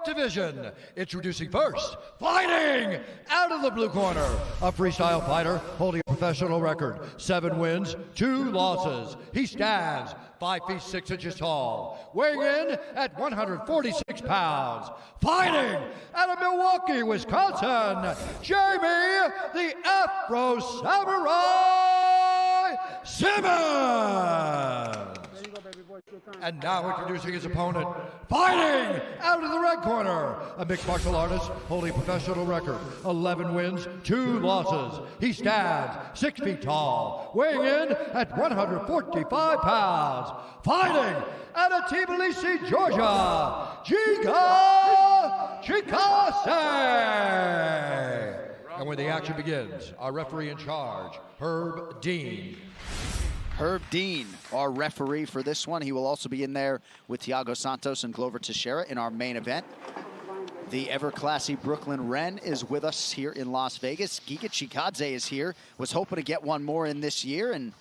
Lightweight division. Introducing first, fighting out of the blue corner, a freestyle fighter holding a professional record, 7 wins, 2 losses. He stands 5 feet 6 inches tall, weighing in at 146 pounds. Fighting out of Milwaukee, Wisconsin, Jamey the Afro Samurai Simmons. And now introducing his opponent, fighting out of the red corner, a mixed martial artist holding a professional record, 11 wins, 2 losses. He stands 6 feet tall, weighing in at 145 pounds. Fighting out of Tbilisi, Georgia, Giga Chikadze. And when the action begins, our referee in charge, Herb Dean. Herb Dean, our referee for this one. He will also be in there with Thiago Santos and Glover Teixeira in our main event. The ever-classy Brooklyn Wren is with us here in Las Vegas. Giga Chikadze is here. Was hoping to get one more in this year, and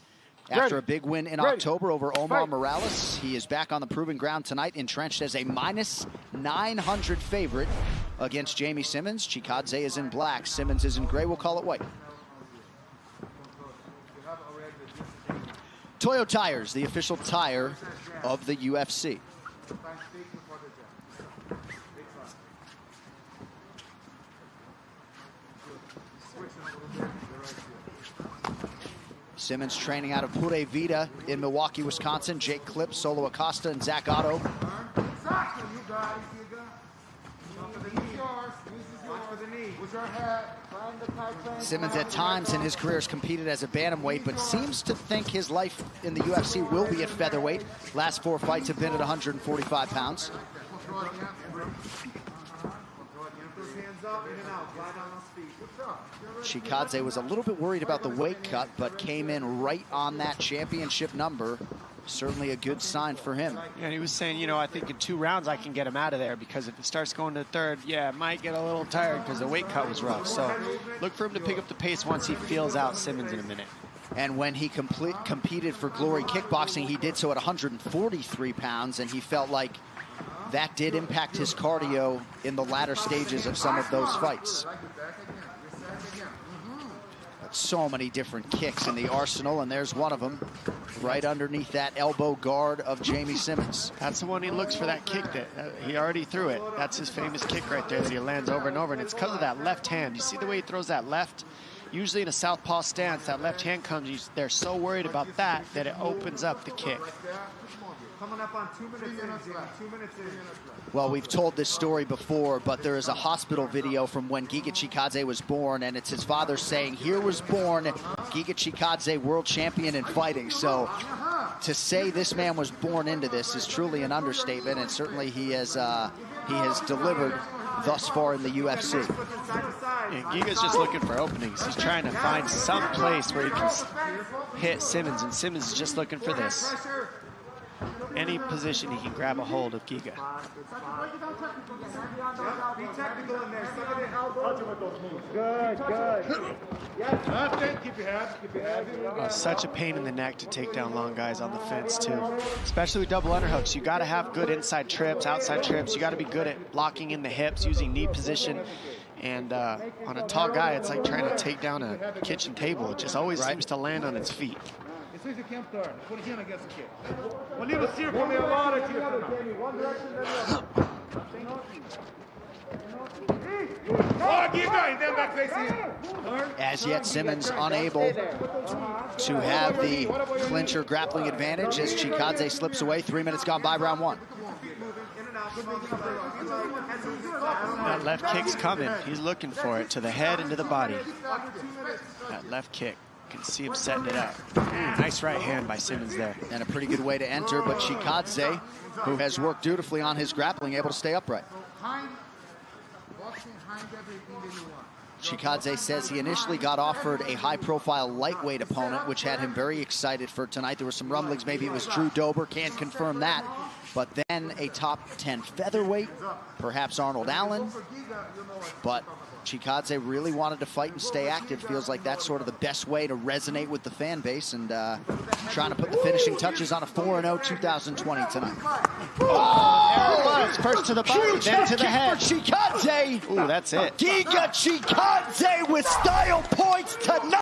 after a big win in October over Omar Morales, he is back on the proving ground tonight, entrenched as a -900 favorite against Jamey Simmons. Chikadze is in black, Simmons is in gray. We'll call it white. Toyo Tires, the official tire of the UFC. Simmons training out of Pura Vida in Milwaukee, Wisconsin. Jake Clip, Solo Acosta, and Zach Otto. Simmons at times in his career has competed as a bantamweight, but seems to think his life in the UFC will be at featherweight. Last 4 fights have been at 145 pounds. Chikadze was a little bit worried about the weight cut, but came in right on that championship number. Certainly a good sign for him. Yeah, and he was saying, you know, I think in 2 rounds I can get him out of there, because if it starts going to the third, yeah, it might get a little tired because the weight cut was rough. So look for him to pick up the pace once he feels out Simmons in a minute. And when he competed for Glory Kickboxing, he did so at 143 pounds, and he felt like that did impact his cardio in the latter stages of some of those fights. So many different kicks in the arsenal, and there's one of them right underneath that elbow guard of Jamey Simmons. That's the one he looks for, that kick that he already threw it. That's his famous kick right there that he lands over and over, and it's because of that left hand. You see the way he throws that left? Usually in a southpaw stance, that left hand comes, they're so worried about that it opens up the kick. Coming up on 2 minutes in, 2 minutes in. Well, we've told this story before, but there is a hospital video from when Giga Chikadze was born, and it's his father saying, "Here was born Giga Chikadze, world champion in fighting." So to say this man was born into this is truly an understatement, and certainly he has delivered thus far in the UFC. Yeah, Giga's just looking for openings. He's trying to find some place where he can hit Simmons, and Simmons is just looking for this. Any position he can grab a hold of Giga. Be technical in there. Some of the elbows. Good, good. That's it. Keep your head. Keep your head. Such a pain in the neck to take down long guys on the fence too, especially with double underhooks. You got to have good inside trips, outside trips. You got to be good at blocking in the hips, using knee position. And on a tall guy, it's like trying to take down a kitchen table. It just always seems to land on its feet. As soon as you can't turn, put it in against the kick. We'll leave a circle there, a lot of one direction, then the other. As yet, Simmons unable to have the clincher grappling advantage as Chikadze slips away. 3 minutes gone by, round 1. That left kick's coming. He's looking for it to the head and to the body. That left kick. Can see him setting it up. Nice right hand by Simmons there. And a pretty good way to enter, but Chikadze, who has worked dutifully on his grappling, able to stay upright. Chikadze says he initially got offered a high-profile lightweight opponent, which had him very excited for tonight. There were some rumblings, maybe it was Drew Dober, can't confirm that. but then a top 10 featherweight, perhaps Arnold Allen. But Chikadze really wanted to fight and stay active. Feels like that's sort of the best way to resonate with the fan base, and trying to put the finishing touches on a 4-0 2020 tonight. Oh, there it was. First to the body, then to the head. Chikadze. Ooh, that's it. Giga Chikadze with style points tonight.